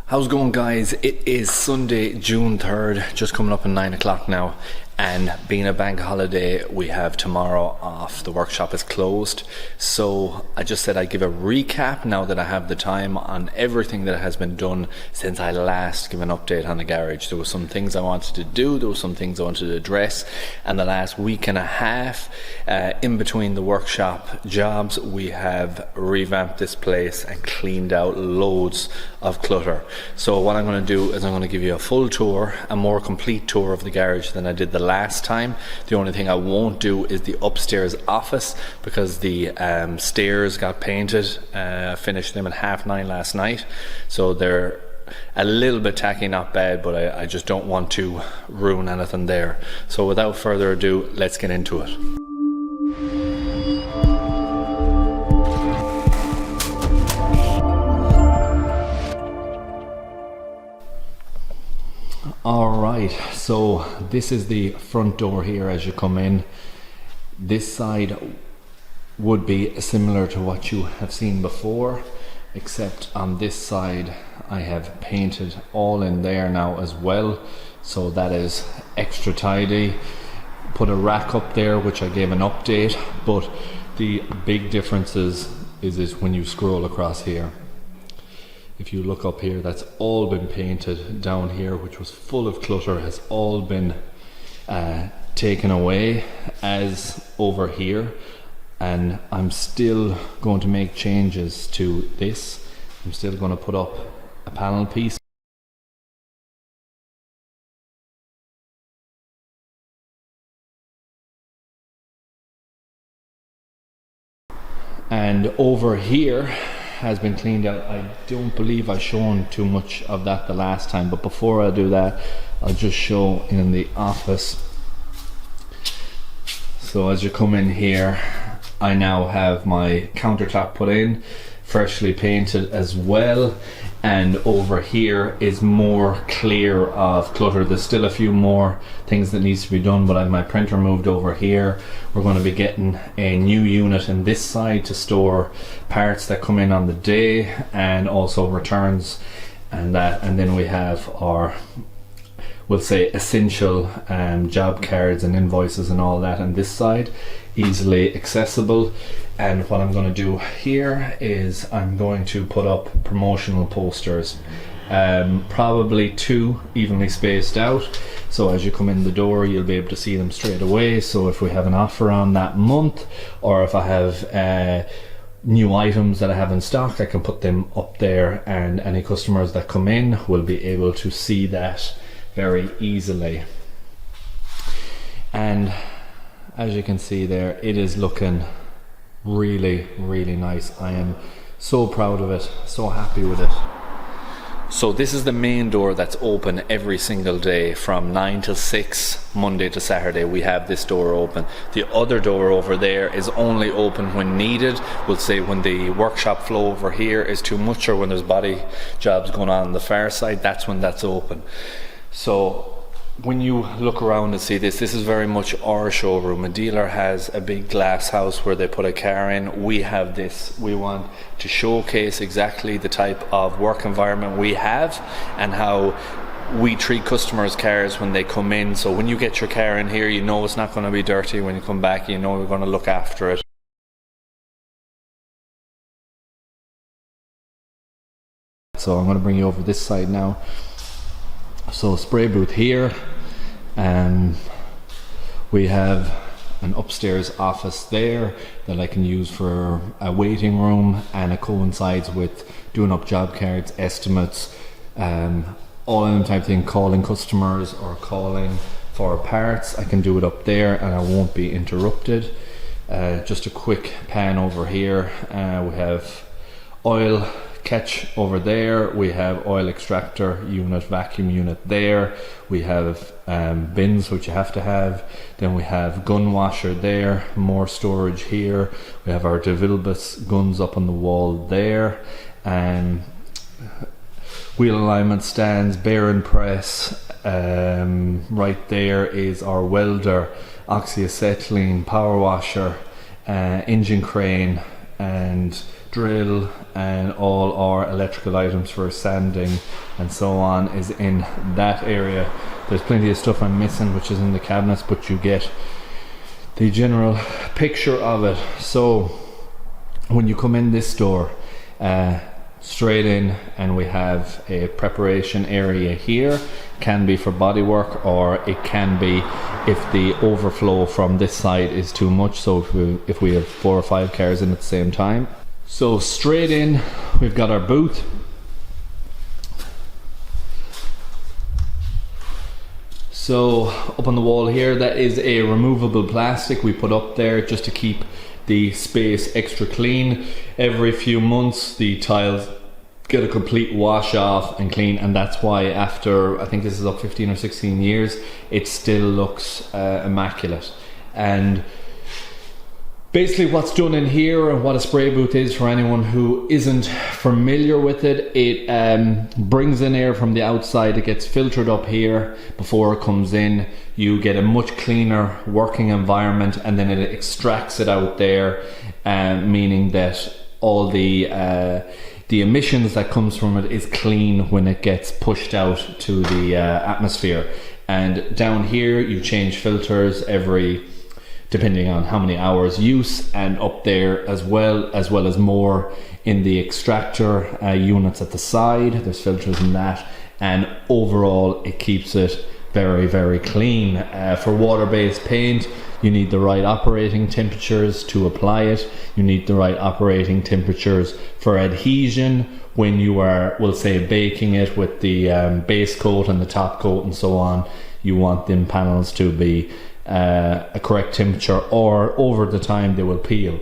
How's it going, guys? It is Sunday, June 3rd, just coming up at 9 o'clock now, and being a bank holiday, we have tomorrow off. The workshop is closed, so I just said I'd give a recap now that I have the time on everything that has been done since I last gave an update on the garage. There were some things I wanted to do, there were some things I wanted to address, and the last week and a half in between the workshop jobs, we have revamped this place and cleaned out loads of clutter. So what I'm going to do is I'm going to give you a full tour, a more complete tour of the garage than I did the last time. The only thing I won't do is the upstairs office because the stairs got painted. I finished them at 9:30 last night, so they're a little bit tacky, not bad, but I just don't want to ruin anything there. So without further ado, let's get into it. Alright, so this is the front door here as you come in. This side would be similar to what you have seen before, except on this side I have painted all in there now as well, so that is extra tidy. Put a rack up there which I gave an update, but the big difference is when you scroll across here. If you look up here, that's all been painted. Down here, which was full of clutter, has all been taken away, as over here. And I'm still going to make changes to this. I'm still going to put up a panel piece. And over here has been cleaned out. I don't believe I've shown too much of that the last time, but before I do that, I'll just show in the office. So as you come in here, I now have my countertop put in, freshly painted as well, and over here is more clear of clutter. There's still a few more things that needs to be done, but I have my printer moved over here. We're going to be getting a new unit in this side to store parts that come in on the day and also returns and that, and then we have our, we'll say, essential job cards and invoices and all that on this side, easily accessible. And what I'm going to do here is I'm going to put up promotional posters, probably 2 evenly spaced out, so as you come in the door you'll be able to see them straight away. So if we have an offer on that month, or if I have new items that I have in stock, I can put them up there, and any customers that come in will be able to see that very easily. And as you can see there, it is looking really nice. I am so proud of it, so happy with it. So this is the main door that's open every single day from 9 till 6, Monday to Saturday. We have this door open. The other door over there is only open when needed. We'll say when the workshop flow over here is too much, or when there's body jobs going on the far side, that's when that's open. So when you look around and see this is very much our showroom. A dealer has a big glass house where they put a car in. We have this. We want to showcase exactly the type of work environment we have and how we treat customers' cars when they come in. So when you get your car in here, you know it's not going to be dirty. When you come back, you know we're going to look after it. So I'm going to bring you over this side now. So spray booth here, we have an upstairs office there that I can use for a waiting room, and it coincides with doing up job cards, estimates, all of them type of thing, calling customers or calling for parts. I can do it up there and I won't be interrupted. Just a quick pan over here, we have oil catch over there, we have oil extractor unit, vacuum unit there, we have bins which you have to have, then we have gun washer there, more storage here, we have our DeVilbiss guns up on the wall there, and wheel alignment stands, bearing press, right there is our welder, oxyacetylene, power washer, engine crane, and drill and all our electrical items for sanding and so on is in that area. There's plenty of stuff I'm missing which is in the cabinets, but you get the general picture of it. So when you come in this door, straight in, and we have a preparation area here. Can be for body work, or it can be if the overflow from this side is too much, so if we have 4 or 5 cars in at the same time. So straight in, we've got our booth. So up on the wall here, that is a removable plastic we put up there just to keep the space extra clean. Every few months the tiles get a complete wash off and clean, and that's why after, I think this is up 15 or 16 years, it still looks immaculate. And basically what's done in here, and what a spray booth is for anyone who isn't familiar with it, it brings in air from the outside, it gets filtered up here before it comes in. You get a much cleaner working environment, and then it extracts it out there, meaning that all the emissions that comes from it is clean when it gets pushed out to the atmosphere. And down here you change filters every, depending on how many hours use, and up there as well as more in the extractor units at the side. There's filters in that, and overall it keeps it very, very clean. For water-based paint, you need the right operating temperatures to apply it. You need the right operating temperatures for adhesion when you are, we'll say, baking it with the base coat and the top coat and so on. You want them panels to be a correct temperature, or over the time they will peel.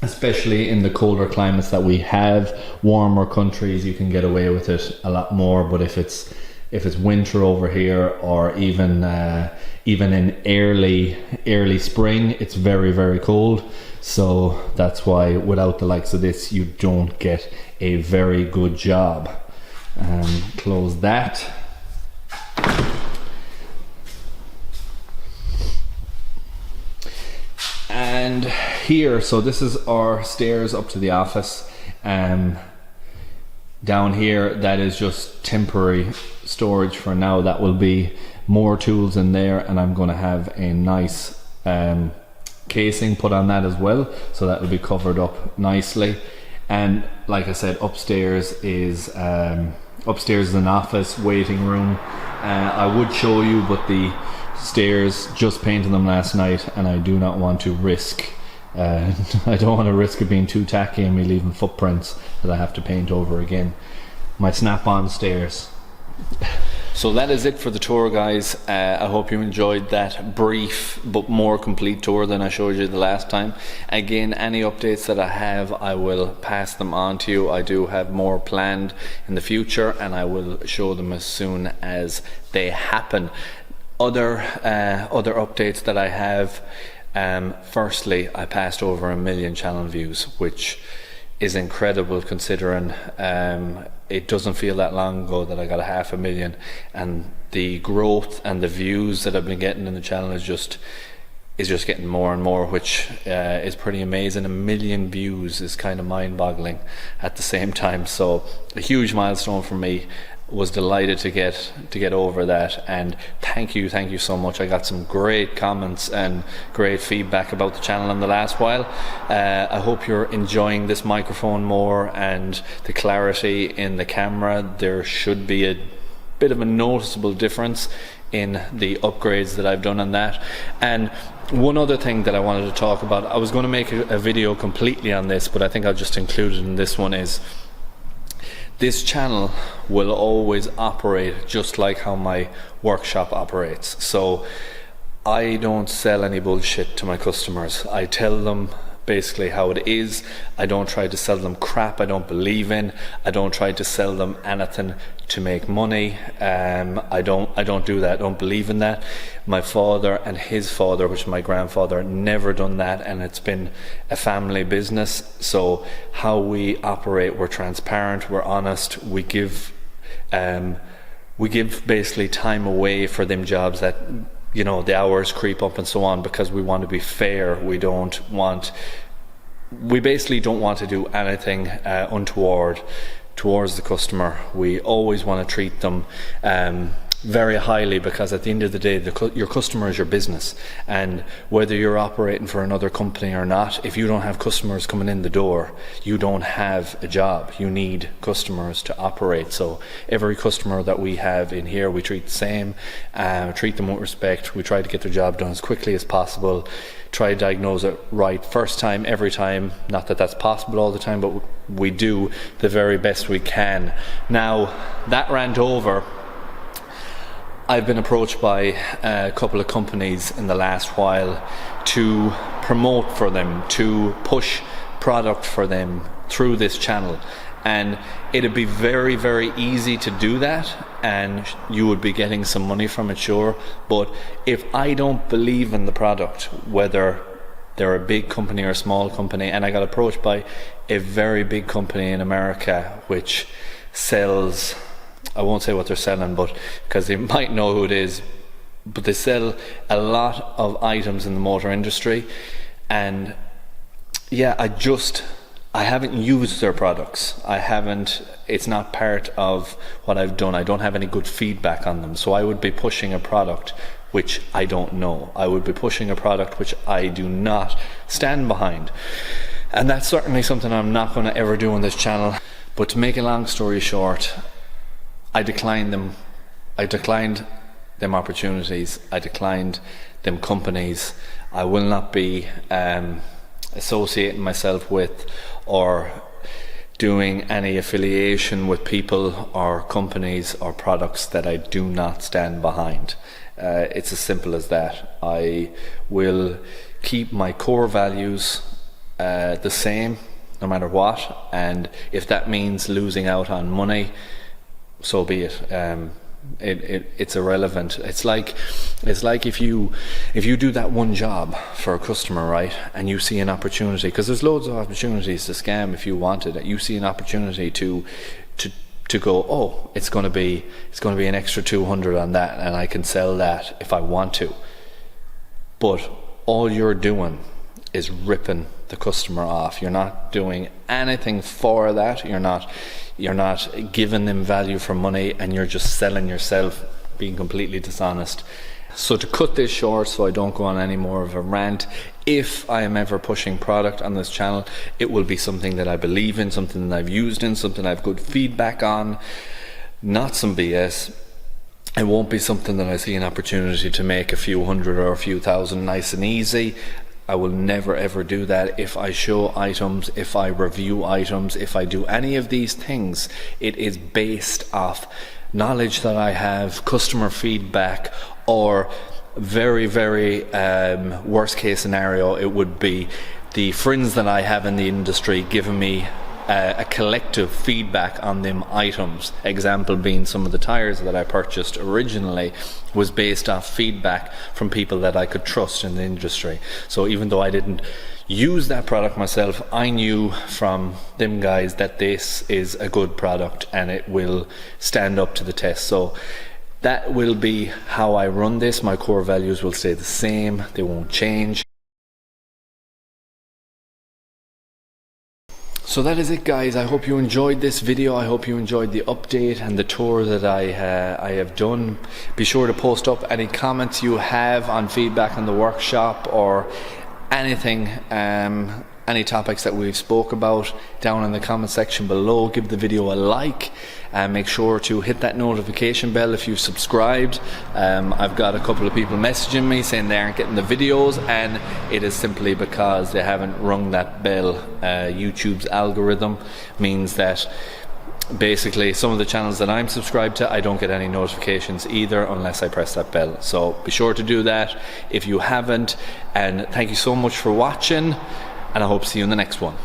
Especially in the colder climates that we have, warmer countries, you can get away with it a lot more. But if it's winter over here, or even in early spring, it's very, very cold. So that's why without the likes of this you don't get a very good job. Close that. And here, so this is our stairs up to the office. Down here, that is just temporary storage for now. That will be more tools in there, and I'm going to have a nice casing put on that as well, so that will be covered up nicely. And like I said, upstairs is an office, waiting room. I would show you, but the stairs, just painted them last night, and I do not want to risk I don't want to risk it being too tacky and me leaving footprints that I have to paint over again. My snap-on stairs. So that is it for the tour, guys. I hope you enjoyed that brief but more complete tour than I showed you the last time. Again, any updates that I have, I will pass them on to you. I do have more planned in the future, and I will show them as soon as they happen. Other updates that I have. Firstly, I passed over 1 million channel views, which is incredible considering it doesn't feel that long ago that I got 500,000, and the growth and the views that I've been getting in the channel is just getting more and more, which is pretty amazing. 1 million views is kind of mind-boggling at the same time, so a huge milestone for me. Was delighted to get over that, and thank you so much. I got some great comments and great feedback about the channel in the last while. I hope you're enjoying this microphone more and the clarity in the camera. There should be a bit of a noticeable difference in the upgrades that I've done on that. And one other thing that I wanted to talk about, I was going to make a video completely on this, but I think I'll just include it in this one, is this channel will always operate just like how my workshop operates. So I don't sell any bullshit to my customers. I tell them basically how it is. I don't try to sell them crap I don't believe in. I don't try to sell them anything to make money. I don't do that. I don't believe in that. My father and his father, which is my grandfather, never done that, and it's been a family business. So how we operate, we're transparent, we're honest, we give basically time away for them jobs that, you know, the hours creep up and so on, because we want to be fair. We don't want we basically don't want to do anything untoward towards the customer. We always want to treat them very highly, because at the end of the day, your customer is your business, and whether you're operating for another company or not, if you don't have customers coming in the door, you don't have a job. You need customers to operate. So every customer that we have in here, we treat the same, treat them with respect. We try to get their job done as quickly as possible, try to diagnose it right first time, every time. Not that that's possible all the time, but we do the very best we can. Now, that rant over, I've been approached by a couple of companies in the last while to promote for them, to push product for them through this channel. And it'd be very, very easy to do that, and you would be getting some money from it, sure. But if I don't believe in the product, whether they're a big company or a small company, and I got approached by a very big company in America which sells, I won't say what they're selling, but because they might know who it is, but they sell a lot of items in the motor industry, and yeah, I haven't used their products. It's not part of what I've done. I don't have any good feedback on them, so I would be pushing a product which I don't know. I would be pushing a product which I do not stand behind, and that's certainly something I'm not going to ever do on this channel. But to make a long story short, I declined them. I declined them opportunities. I declined them companies. I will not be associating myself with or doing any affiliation with people or companies or products that I do not stand behind. It's as simple as that. I will keep my core values the same no matter what, and if that means losing out on money, so be it. It's irrelevant. It's like if you do that one job for a customer, right, and you see an opportunity, because there's loads of opportunities to scam if you wanted it. You see an opportunity to go, oh, it's going to be an extra 200 on that, and I can sell that if I want to. But all you're doing is ripping the customer off. You're not doing anything for that. You're not giving them value for money, and you're just selling yourself, being completely dishonest. So to cut this short, so I don't go on any more of a rant, if I am ever pushing product on this channel, it will be something that I believe in, something that I've used in, something I have good feedback on, not some BS. It won't be something that I see an opportunity to make a few hundred or a few thousand nice and easy. I will never ever do that. If I show items, if I review items, if I do any of these things, it is based off knowledge that I have, customer feedback, or very, very worst case scenario, it would be the friends that I have in the industry giving me a collective feedback on them items. Example being some of the tires that I purchased originally was based off feedback from people that I could trust in the industry. So even though I didn't use that product myself, I knew from them guys that this is a good product and it will stand up to the test. So that will be how I run this. My core values will stay the same, they won't change. So that is it, guys. I hope you enjoyed this video. I hope you enjoyed the update and the tour that I have done. Be sure to post up any comments you have on feedback on the workshop or anything, any topics that we've spoke about down in the comment section below. Give the video a like and make sure to hit that notification bell if you've subscribed. I've got a couple of people messaging me saying they aren't getting the videos, and it is simply because they haven't rung that bell. YouTube's algorithm means that basically some of the channels that I'm subscribed to, I don't get any notifications either unless I press that bell. So be sure to do that if you haven't, and thank you so much for watching, and I hope to see you in the next one.